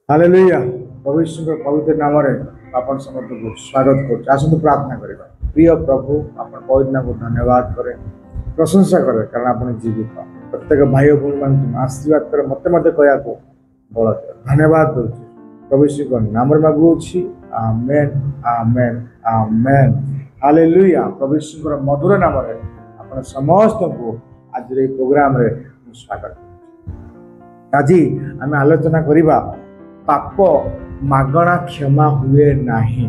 Hallelujah प्रभु यीशु पवित्र नाम आपण समस्त को स्वागत कर आसतु प्रार्थना करबा। प्रिय प्रभु आपण पवित्र नाम को धन्यवाद करे प्रशंसा करे कारण आपण जीवित प्रत्येक भाई भूमि मान तुम आशीर्वाद कर मत मत कहया को बल धन्यवाद दो प्रभु यीशु को नाम मागु छी आमेन आमेन आमेन हालेलुया प्रभु यीशु मधुर नाम आपण समस्त को आज रे प्रोग्राम रे स्वागत। आज आम आलोचना करबा पाप मागणा क्षमा हुए नहीं।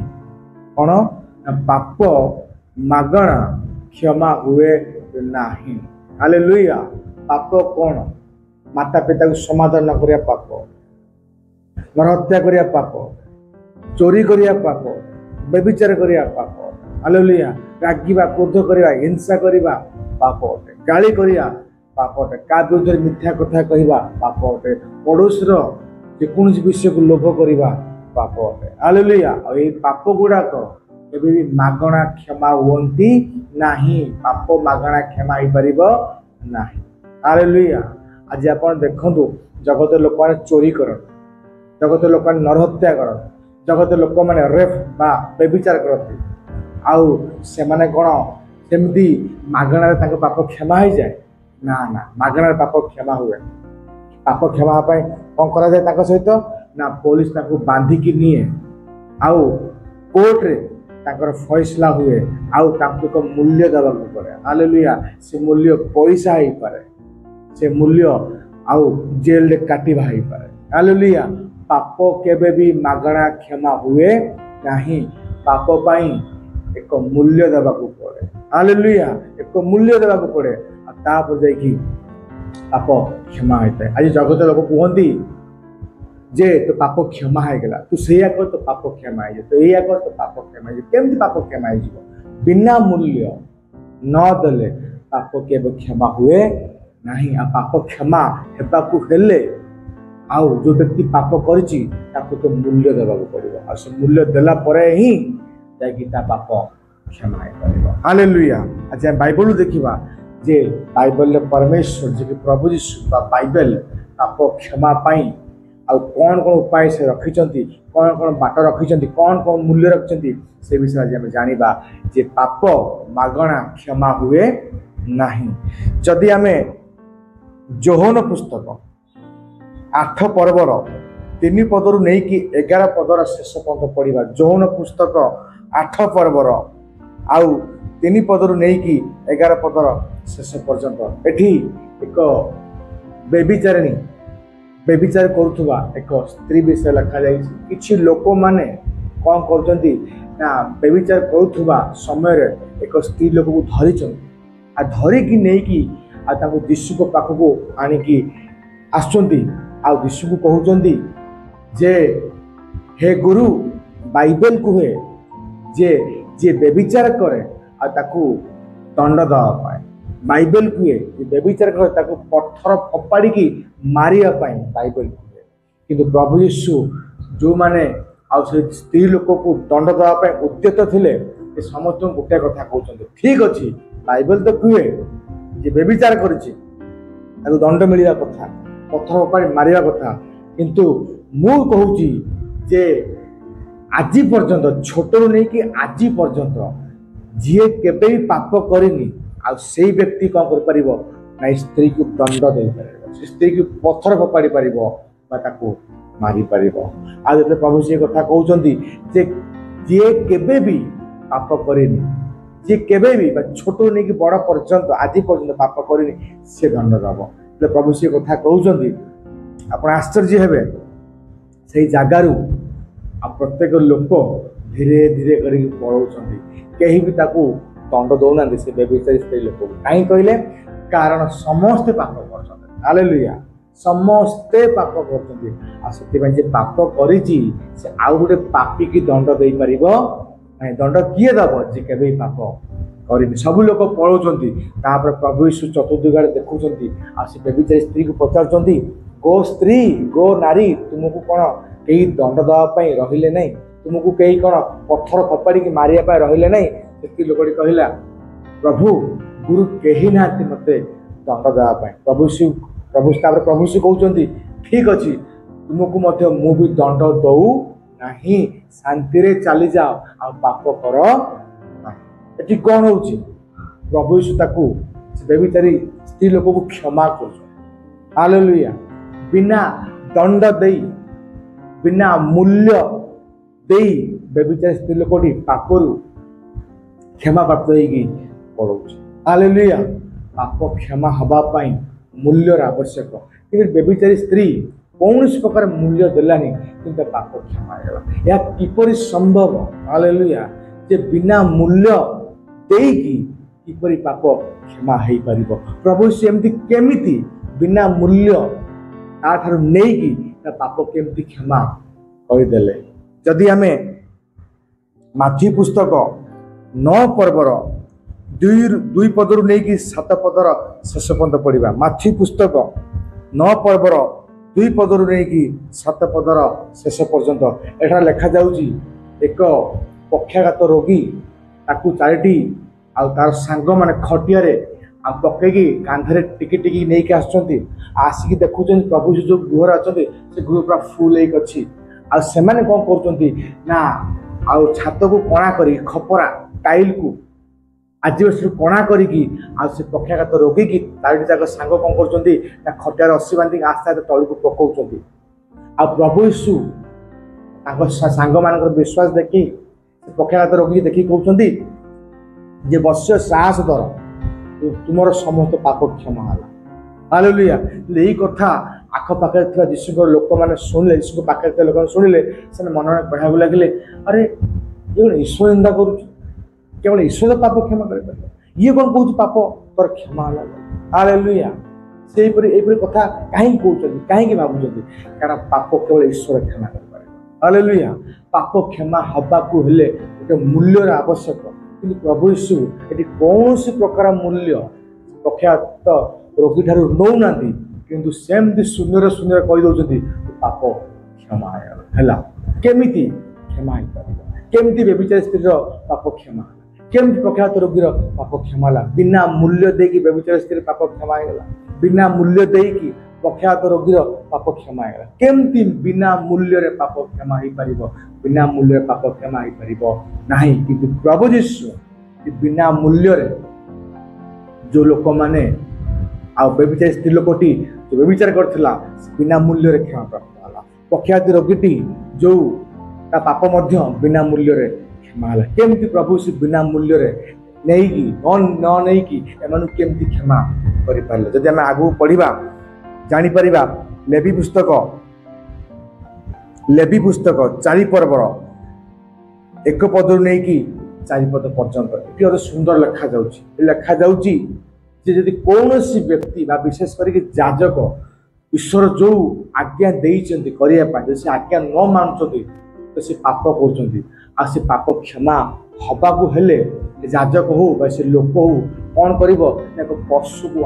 कौन पाप मागणा क्षमा हुए नहीं। हालेलुया पाप कौन माता पिता को समाधान न करिया पाप, नर हत्या करिया पाप, चोरी करिया पाप, व्यभिचार करिया पाप। हालेलुया रागिबा क्रोध करिया हिंसा करिया पाप अटे, गाली करिया पाप अटे, का विरुद्ध मिथ्या कथा कहिबा पाप अटे, पड़ोसर जेकोसी विषय को लोभ करवा पाप अटे। हालेलुया और ये पाप गुड़ाक केबे भी मागणा क्षमा हुअंती नाही। पाप मागणा क्षमा हो परिबो नाही। हालेलुया आज आपण देखंतु जगत लोक माने चोरी करन, जगत लोक माने नरहत्या करन, जगत लोक माने रेप बा व्यभिचार करती आउ से माने कोन सेमती मागणा ताको पाप क्षमा हो जाए ना ना। मागणा पाप क्षमा हुए। पाप क्षमा कौन करा जाए ताको सहित ना पुलिस ताको बांधिकी निए आउ कोर्ट रे ताकर फैसला हुए आउ ताको को मूल्य देवा पड़े। हालेलुया से मूल्य पैसा ही पारे, से मूल्य आउ जेल रे काटिबा ही पारे। हालेलुया पाप केबे भी मागणा क्षमा हुए नहीं। पाप पाई एक मूल्य देवा पड़े। हालेलुया एक मूल्य देवा पड़े तापर जाई पाप क्षमा होता है। आज जगत लोग कहती जे तो पाप क्षमा हो गला, तू सैया कर तो पाप क्षमा हो, तो या कर तो पाप क्षमा हो। केमती पाप क्षमा हो? बिना मूल्य न देले पाप के क्षमा हुए नहीं। आ पाप क्षमा हेबाकू हेले आउ जो व्यक्ति पाप करिछि ताको तो मूल्य देबाकू पड़िबो आ से मूल्य देला परे ही जाकी ता पाप क्षमा हो परिबो। हालेलुया आज बाइबल देखिबा जे बाइबल परमेश्वर जे प्रभु यीशु बाइबल पाप क्षमा पाई आ कौन कौन उपाय से रखिंट, कौन कौन बाट रखिंट, कौन कौन मूल्य रखिंट से विषय आज आम जाना जे पाप मागणा क्षमा हुए नहीं। जदि आम जोहन पुस्तक 8 पर्वर 3 पदरु नहीं कि 11 पदर शेष पर्यंत पढ़ा। जोहन पुस्तक 8 पर्वर आउ 3 पदरु नहीं कि 11 पदर शेष पर्यंत एठी एक बेबिचारिणी बेबिचार करुवा एक स्त्री विषय लिखा जाए। किछि लोक माने कौन करछंती ना बेबिचार करुवा समय एक स्त्री लोक को धरिकी नहीं कि यीशु को पाखको आनिकी आसुंती आ यीशु को कहउचंती जे हे गुरु बाइबल कुहे जे जे बेबिचार करे आ ताकू दंड दवा पाए। बाइबल कुहे बेबिचार करे ताकू पत्थर फपाड़ी की मारिया पाए बाइबल कुहे। किंतु प्रभु यीशु जो माने आ स्त्री लोक को दंड दवा पाए उद्यत थिले ए समस्त गोटे कथा कहउचंती ठीक अछि बाइबल तो कुहे जे बेबिचार करिछि ताकू दंड मिलिया कथा, पत्थर फपाड़ी मारिया कथा। किंतु मु कहूची जे आज पर्यंत छोटरू नहीं कि आज पर्यंत जी केबे भी पाप करेनि आ से व्यक्ति कौन कर परिबो ना स्त्री को दंड दे परिबो, स्त्री को पत्थर फपाड़ी परिबो बा ताको मारी परिबो। आज जते प्रभु से कथा कहउचंती जे जे केबे भी पाप करेनि, जे केबे भी छोटू नहीं कि बड़ पर्यंत आज पर्यंत पाप करेनि से दंड दबो। जे प्रभु से कथा कहउचंती आपण आश्चर्य हेबे से जगारू आ प्रत्येक लोक धीरे धीरे कर पलाउछंती, कहीं भी ताकू दंड दौना से व्यभिचारी स्त्री लोक कहीं कहले कारण समस्ते पाप करछंती। हालेलुया समस्ते पाप करछंती आ सेति जे पाप करिछि से आउ गोटे पापी की दंड देई परिबो नहीं। दंड किए दबो जे केबे पाप करिनि। सब लोक पलाउछंती तापर प्रभु यीशु चतुर्दिगारे देखुछंती आ से व्यभिचारी स्त्री को पचारछंती गो स्त्री गो नारी तुमको कौन कई दंड दवाई रहिले नहीं, तुमको कई कौन पत्थर फपाड़ी की मारिया पाए रहिले नहीं। से लोकटी कहला प्रभु गुरु कही ना मते दंड दवाई। प्रभु प्रभु कहते ठीक अच्छी तुमको मध्य मु भी दंड दऊ नहीं, शांति रे चली जाओ आ पाप कर नहीं। कौन हो प्रभु यीशु ताकू बेबिचारी स्त्री लोक को क्षमा कर, हालेलुया। बिना दंड दे बिना मूल्य दे बेबिचारी स्त्री लोकटी पापरू क्षमा प्राप्त होगी पड़ोची, हालेलुया। पाप क्षमा हवा पाई मूल्यर आवश्यक, कि बेबिचारी स्त्री कौन प्रकार मूल्य देलानी कि पाप क्षमा होगा। यह किपरि संभव, हालेलुया, जे बिना मूल्य देकी किपरि पाप क्षमा हो पारिबो। प्रभु सेमती केमिति बिना मूल्य ताठारु नेकी पाप केमती क्षमा करदेले। जदि आमे माथी पुस्तक 9 पर्वर 2 पदरु नेकी 7 पदर शेष पर्यंत पढ़ा। माथी पुस्तक 9 पर्वर 2 पदरु नेकी 7 पदर शेष पर्यंत एठा लेखा जाउची, एक पक्षाघात रोगी ताकू चारिटी आ तार सांग माने खटियारे आ पकईकी कांधरे टिकी टिकी नहीं आसिकी देखुं प्रभु जो गृह अच्छे से गृह पूरा फुल अच्छी आ सेमाने कौन करुँच ना आ छात को कणा करी खपरा टाइल को आजबेस्ट कणा करी से पक्षाघात रोगी की चारिटी जाक सांग कौन कर खटियार रस्सी बांधिक आस्ते आस्ते तल को पकाउछंती। आ प्रभु यीशु सांग मान विश्वास देखी पक्षाघात रोगी देखी कहते जे बस्य साहस धर तुमर समस्त पाप क्षमा है, हालेलुया। यही कथा आखपाखे थी यीशु लोक मैंने शुणिले, यीशु पाखे लोक शुणिले से मन में कहना लगे अरे ये ईश्वर निंदा कर केवल ईश्वर पाप क्षमा कर, ये कौन कहूँ पाप तोर क्षमा है, हालेलुया। से कथा कहीं कहते कहीं भावुं कारण पाप केवल ईश्वर क्षमा कर, हालेलुया। पाप क्षमा हवा को हेले गोटे मूल्यर आवश्यक, कि प्रभु यीशु ये कौन प्रकार मूल्य पक्षाघात रोगी ठार नौना किंतु सेमती शून्य शून्य कहीदे पाप क्षमा है। केमिति क्षमा हो पार, केमती बेबिचारी स्त्री पाप क्षमा, केमती पक्षाघात रोगीर पाप क्षमा है। बिना मूल्य देकी बेबिचारी स्त्री पाप क्षमा होगा, बिना मूल्य देकी पक्षाघात रोगीर पाप क्षमा होगा। केमती बिना मूल्य रे पाप क्षमा हो पार, बिना मूल्य पाप क्षमा हो पार नहीं। किंतु प्रभु यीशु बिना मूल्य रे जो लोक माने आ बेबिचारी स्त्री लोकटी जो बेबिचार करथिला बिना मूल्य रे क्षमा प्राप्त होला। पक्षाघात रोगीटी जो ता पाप मध्य बिना मूल्य रे क्षमा होला। केमती प्रभु यीशु बिना मूल्य रे नेकी न नेकी एमानु केमती क्षमा करि पारले। जदि हम आगु पढ़िबा जानि परिबा लेवी पुस्तक 4 पर्वर 1 पदरु नेकी 4 पद पर्यंत ये अति सुंदर लेखा जाउची जे यदि कौनसी व्यक्ति बा विशेष करके जाजक ईश्वर जो आज्ञा देइचंती करिया पाए से आज्ञा न मानुचंती तो से पाप करचंती आ से पाप क्षमा हवा को हेले जाजक हो बा से लोक हो कौन करिवो एक पशु को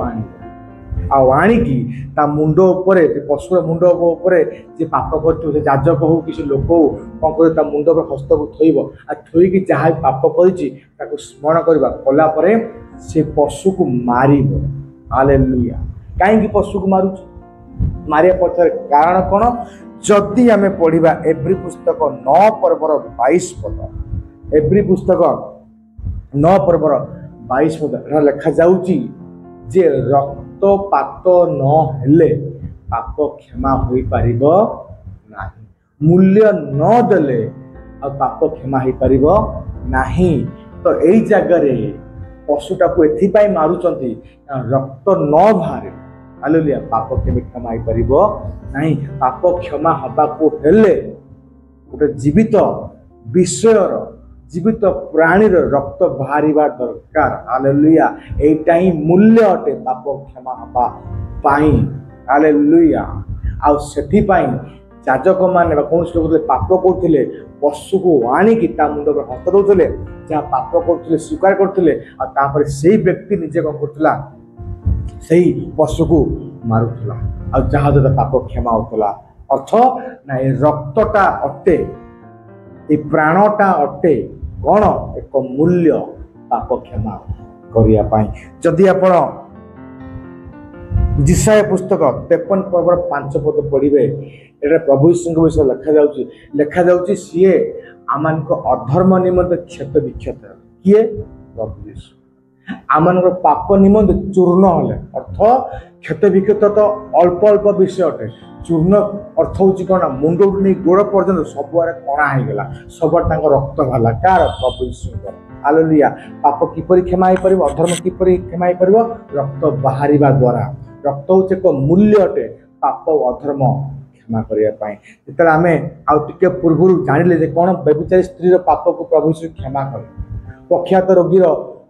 आणिकी ता मुंड उपरे पशुर मुंड उपरे जे पाप करथिबो से जाजक हो कि लोक हो कौन करे ता मुंड पर हस्त को थोइबो आ थोइकी जहा पाप करिछि ताको स्मरण करबा कला परे से पशु को मारिबो, हालेलुया। काहे कि पशु को मारुछि मारिया पछर कारण कोन? जदि आमे पढ़िबा एब्री पुस्तक 9 पर्वर 22 पद, एब्री पुस्तक 9 पर्वर 22 पद लेखा जाउछि जे रक्तपात न हेले पाप क्षमा होई पारिबो नाही, मूल्य न देले आ पाप क्षमा होई पारिबो नाही। तो एई जगह रे पशुटा को एथिपाई मारुचंती रक्त न बाहर, हालेलुया, पाप केमे क्षमा हो पारिबो नाही। पाप क्षमा हवा को हेले गोटे जीवित विषयर जीवित प्राणीर रक्त बाहरिबा दरकार, हालेलुया। एटा ही मूल्य अटे पाप क्षमा हवा पाई, हालेलुया। आ सेथि पाई जाजक माने कौन लोग पाप करथिले पशु को आणिकी ता मुंड पर हस्त दउथिले, जहाँ पाप करथिले स्वीकार करथिले आ तापर सेही व्यक्ति निजे कौन करथिला सेही पशु को मारुथिला आ जहाँ द्वारा पाप क्षमा होतला। अर्थ ना ए रक्तटा अटे ए प्राणटा अटे कौन एक मूल्य पाप क्षमा करिया पाई। जदि आपण जिसाया पुस्तक 53 पर्वर 5 पद पढ़िबे एटा प्रभु यीशु विषय लिखा जाउची सीए आमान को अधर्म निमित्त क्षत विक्षत किए प्रभु यीशु आमान पाप निमित्त चूर्ण हले अर्थ क्षत विक्षत तो अल्प अल्प विषय अटे चूर्ण अर्थ हूँ कौन मुंड नहीं गोड़ पर्यटन सबुआरे कणा होगा सब रक्त बाला कार प्रभु यीशु हालेलुया पाप किपरि क्षमा हो पार अधर्म किपरि क्षमा हो पार रक्त बाहर द्वारा रक्त हूँ एक मूल्य अटे पाप अधर्म क्षमा करने जिते आम आउ टे पूर्व जानिले कौन व्यभिचारी स्त्री पाप को प्रभु यीशु क्षमा कले प्रख्यात रोगीर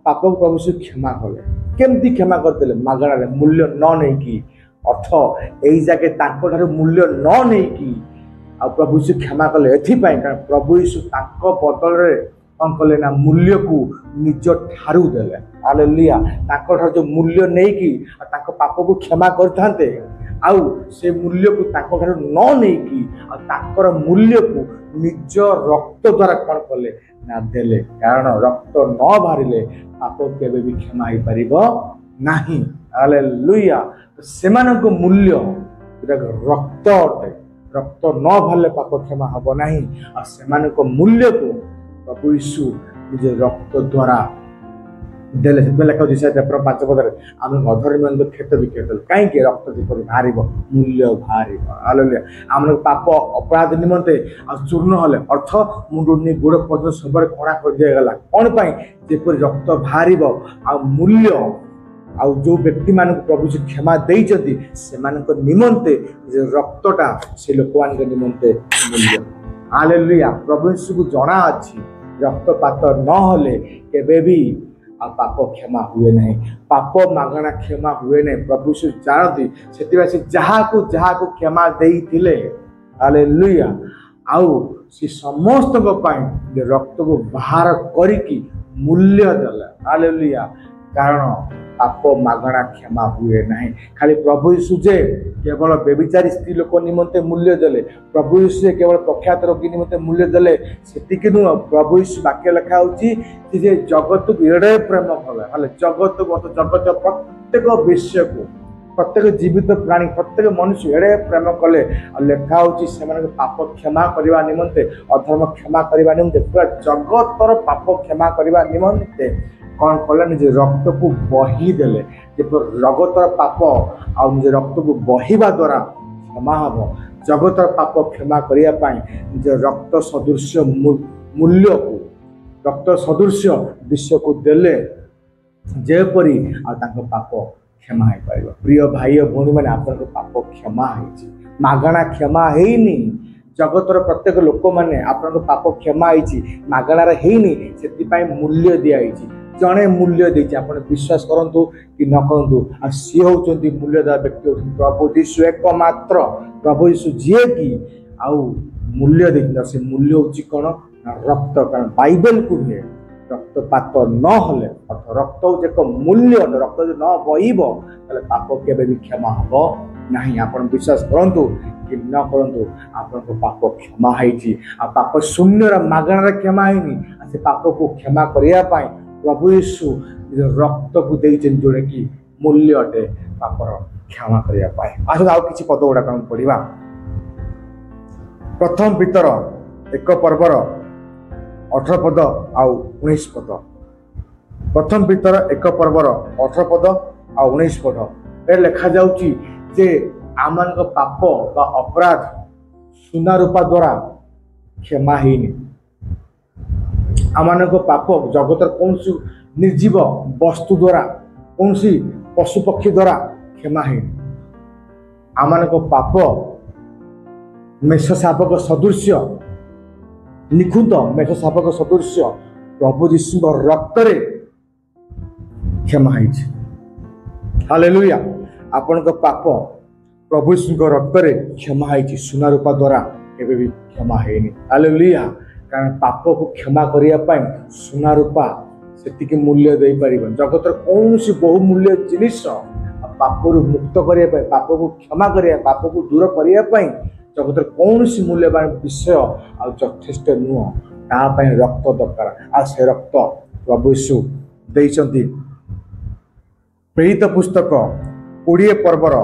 पाप को प्रभु यीशु क्षमा कले केमती क्षमा करते मागणार मूल्य न नहीं अर्थ यही जगह तार मूल्य न नहीं आ प्रभु यीशु क्षमा कले कारण प्रभु यीशु बदल कौन कले ना मूल्य को निज ठारू देले हालेलुया जो मूल्य नहीं कि पाप को क्षमा करते आउ से मूल्य को न नहीं मूल्य को निज रक्त द्वारा कौन कले ना देले कारण रक्त न बाहरिले पाप केबे भी क्षमा हो पारिबो नहीं हालेलुया सेमानक मूल्य रक्त अटे रक्त न भरले पाप क्षमा हम ना और सेमानक मूल्य को प्रभु यीशु निज रक्त द्वारा देले से लेखा दिशा पेपर 5 पदरे आम अधर्म क्षत विक्षत कहीं रक्त दीपर बाहर मूल्य बाहर हालेलुया आम पाप अपराध निमंते चूर्ण हले अर्थ मुंड गोड़ पर्यटन सब कणा कर दिगला कौन जेपरी रक्त बाहर आ मूल्य आउ जो व्यक्ति मान प्रभु से क्षमा देइचंती सेमानक निमंते रक्तटा से लोक मान निमंते मूल्य हालेलुया प्रभु यीशु को जना अछि रक्तपात न होले केबे भी आ पाप क्षमा हुए नहीं पाप मागणा क्षमा हुए नहीं प्रभु यीशु जानती से जहाँ को क्षमा देइथिले हालेलुया आउ से समस्त रक्त को बाहर करिकी मूल्य देले हालेलुया कारण पाप मागणा क्षमा हुए नहीं खाली प्रभु यीशु जे केवल व्यभिचारी स्त्री लोक निमंते मूल्य देले प्रभु यीशु केवल प्रख्यात रोगी निमंते मूल्य देले सेतिक नुह प्रभु यीशु वाक्य लिखा होची जे जगत को एड़े प्रेम कले हाले जगत प्रत्येक विषय को प्रत्येक जीवित प्राणी प्रत्येक मनुष्य एड़े प्रेम कले लिखा होची से पाप क्षमा करने निमंते अधर्म क्षमा करने निमंते पूरा जगतर पाप क्षमा करने निमंते कौन कले निज रक्त को बही देले जगतर पाप आ निज रक्त को बहिबा द्वारा क्षमा हम जगतर पाप क्षमा करने निज रक्त सदृश मूल्य को रक्त सदृश विश्व को देले जेपरी आ पाप क्षमा हो पार प्रिय भाई और भौणी मैंने आप पाप क्षमा होगणा क्षमा होनी जगतर प्रत्येक लोक मैंने आप पाप क्षमा होगणार होनी से मूल्य दिखाई जड़े मूल्य देती आप विश्वास करूँ कि न करूँ आ सी होती मूल्यदा व्यक्ति होती प्रभु यीशु एकमात्र प्रभु यीशु जी कि आउ मूल्य देखते से मूल्य हूँ कौन रक्त कारण बाइबल को हुए रक्तपात न होले अर्थ रक्त हूँ एक मूल्य रक्त जो न बहब ताले पाप केबे भी क्षमा हम नहीं आप विश्वास करूँ कि न करूँ आप पाप क्षमा होती पाप शून्य मागणार क्षमा होनी से पाप को क्षमा करने प्रभु यीशु रक्त को देइछन जोड़े कि मूल्य अटे पापर क्षमा करने आस आउ किसी पद गुड़ाक पढ़ा प्रथम पितर 1 पर्वर 18 पद आउ 19 पद प्रथम पितर 1 पर्वर 18 पद आउ 19 पद ए लिखा जाउची जे आमान पाप बा अपराध सुना रूपा द्वारा क्षमा हेनी आमान पाप जगतर कौन निर्जीव वस्तु द्वारा कौन पशु पक्षी द्वारा क्षमा है आमान पाप मेष शापक सदृश्य निखुंत मेष शापक सदृश्य प्रभु यीशु रक्त क्षमा है हालेलुया आपण पाप प्रभु यीशु रक्त क्षमा है सुना रूपा द्वारा केबे भी क्षमा है हालेलुया कारण पाप को क्षमा करने सुना रूपा से मूल्य दे पार जगतर कौन बहुमूल्य जिनिस पाप मुक्त करने पाप को क्षमा करने पाप को दूर करने जगतर कौन मूल्यवान विषय आथेष नुह तापाई रक्त दरकार आ से रक्त प्रभु यीशु देइचंती प्रेरित पुस्तक 20 पर्वर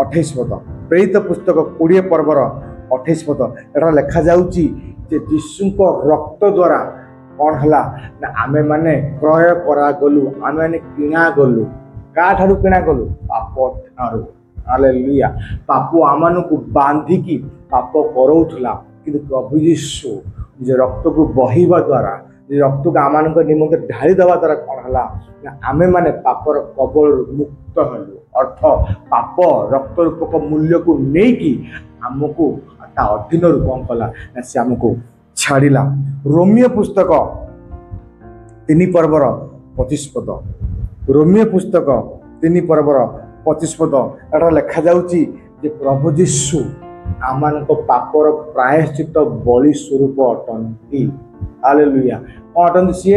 28 पद प्रेरित पुस्तक 20 पर्वर 28 पद एटा लिखा जाउची जे यीशुको रक्त द्वारा कौन हला ना आमे माने क्रय करा गलु आमे माने किना गलु का ठारू किना गलु पाप ठारू हालेलुया पाप आमानु को बांधी की पाप करौथला किंतु प्रभु यीशु जे रक्त को बहिबा द्वारा जे रक्त को आमान को निमंत ढाली दवा द्वारा कौन हला ना आमे माने पापर कबल मुक्त हलु अर्थ पाप रक्त रूपक मूल्य को नहीं की हमको ता अधीन रु कौन कला ना से हमको छाड़िला रोमियो पुस्तक 3 पर्वर 25 पद रोमियो पुस्तक 3 पर्वर 25 पद एटा लिखा जाउची जे प्रभु यीशु आमान को पापर प्रायश्चित बलि स्वरूप अटंती हालेलुया कौन अटंती सी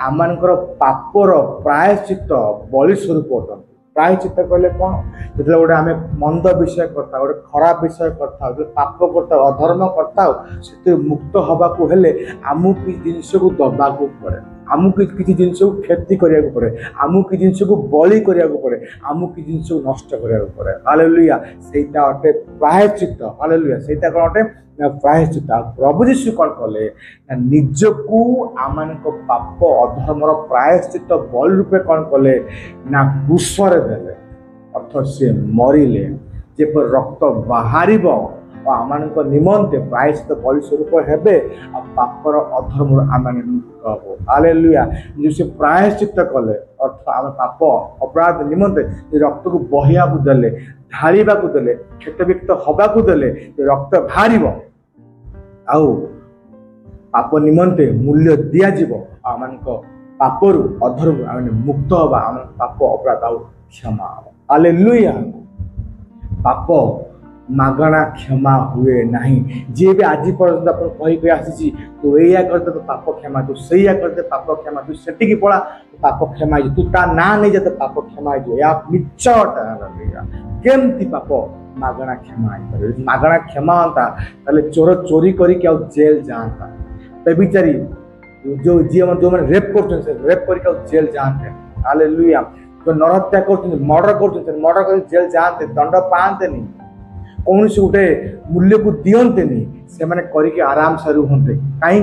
आमान पापर प्रायश्चित बलि स्वरूप अटंती प्रायश्चित कहले कौन जो गोटे आम मंद विषय करता गोटे खराब विषय करता पाप करता अधर्म करता से मुक्त हवा को हेले आमु कि जिनस को दबा को पड़े आमु कि जिनस को क्षति करिया को पड़े आमु कि जिनस को बलि करिया को पड़े आमु कि जिनस को नष्ट करिया को पड़े हालेलुया सेटा अटे प्रायश्चित हालेलुया सेटा कोन अटे प्रायश्चित प्रभु यीशु कौन कले निजकू आमान पाप अधर्मर प्रायश्चित बल रूपे कौन कले ना क्रूसरे देले अर्थ से मरिले जेपर रक्त बाहर आमान निमंते प्रायश्चित बलि स्वरूप हेबे आ पापर अधर्म आमान मुक्त हो हालेलुया जो से प्रायश्चित कले अर्थ आम पाप अपराध निमंते रक्त को बहिया को देले ढालिबा को देले क्षतविक्त हवा को देले रक्त बाहर आउ पाप निमंते मूल्य दिया जीव आमान पापरु अधर्म आम मुक्त हवा आम पाप अपराध आउ क्षमा हालेलुया पाप मागणा क्षमा हुए नहीं जे भी आज पर्यंत आप कही आसी तू या करते तो पाप क्षमा तू से करते पाप क्षमा तू सेटिकी पड़ा पाप क्षमा तू ता ना नहीं जाते पाप क्षमा या मिच्छटा केमती पाप मागणा क्षमा मागणा क्षमा होता ताले चोर चोरी करी के जेल जाता बेचारी जो जी जो मैंने रेप करते रेप करके जेल जाते हालेलुया जो नरहत्या करते मर्डर कर जेल जाते दंड पाते नहीं कौन से गोटे मूल्य को दियंते नहीं से माने करके आराम से रुहते कहीं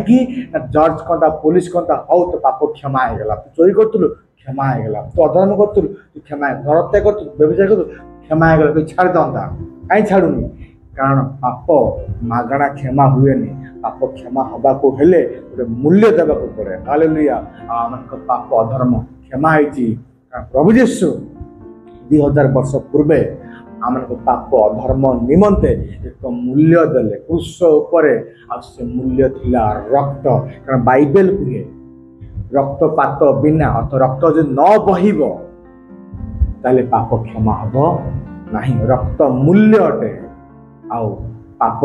जज कहता पुलिस कहता हौ तो पाप क्षमा होगा तू चोरी करूँ क्षमा होगा तू अधर्म करूँ तू क्षमा नरहत्या करूँ व्यवसाय करूँ क्षमा होगा तू छाड़ दंता कहीं छाड़ूनी कारण पाप मागणा क्षमा हुए नहीं पाप क्षमा हवा को हेले गोटे मूल्य देवा को पड़े हालेलुया आम पाप अधर्म क्षमा होती प्रभु यीशु 2000 वर्ष पूर्वे आम पाप अधर्म निमंते एक मूल्य देले क्रूस उपरे आ से मूल्य थिला रक्त कारण बाइबल कहे रक्तपात बिना अर्थ रक्त जो न बहिब ताले पाप क्षमा हब नहीं रक्त मूल्य अटे आउ पाप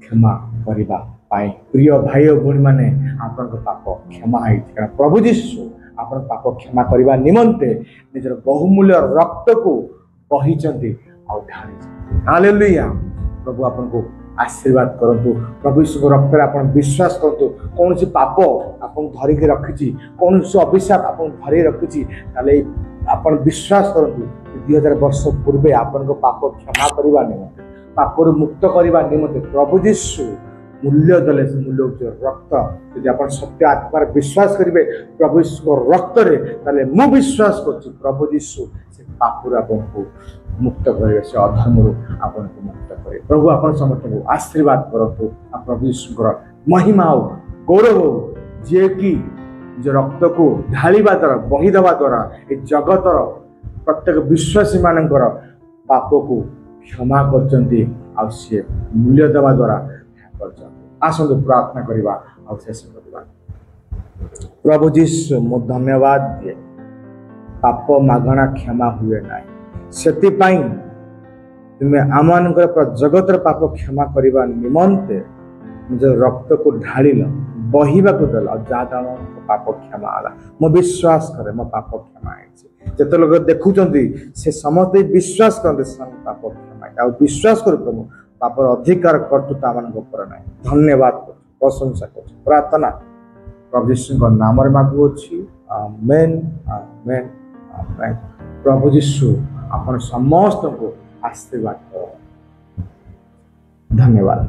क्षमा करबा पाई प्रिय भाई और भौणी माने आपन पाप क्षमा है कारण प्रभु यीशु आपन पाप क्षमा करबा निमंते निजर बहुमूल्य रक्त को बहिचंती आउ ढाली हालेलुया प्रभु आपन को आशीर्वाद करंतु प्रभु यीशु रक्त रे आपन विश्वास करंतु कौन सी पाप आपन धरि के रखिछि कौन सी अभिशाप आपन धरि रखिछि ताले आपन विश्वास करंतु 2000 वर्ष पूर्वे आपन को पाप क्षमा करबा निमंते पापर मुक्त करबा निमंते प्रभु यीशु मूल्य दले से मूल्य रक्त यदि आप सत्य आत्मार विश्वास करेंगे प्रभु यीशु रक्त रे ताले मु विश्वास करछु प्रभु यीशु से पापुर आपको मुक्त करे से अधर्म आपको मुक्त करे प्रभु आपन समस्त को आशीर्वाद करतु आ प्रभु यीशु महिमा हो गौरव हो जे कि जो रक्त को ढालिबा द्वारा बही देवा द्वारा ए जगतर प्रत्येक विश्वासी मानकर पाप को क्षमा करचंती आ से मूल्य देवा द्वारा आसंतु प्रार्थना करवा और शेष करवा प्रभु यीशु मो धन्यवाद दिए पाप मागणा क्षमा हुए ना से तुम्हें आम जगत पाप क्षमा करने निमंते निज रक्त को ढाल बहिबा को देल जहाँ पाप क्षमा है मो विश्वास करे मो पाप क्षमा है जिते लोग देखुं से समस्त विश्वास करते पाप क्षमा है विश्वास कर प्रभु पापर अधिकार कर्तृत्व मान ना धन्यवाद प्रशंसा कर प्रार्थना प्रभु यीशु नाम मागुची आमेन आमेन आमेन प्रभु यीशु आपण समस्त को आशीर्वाद कर धन्यवाद।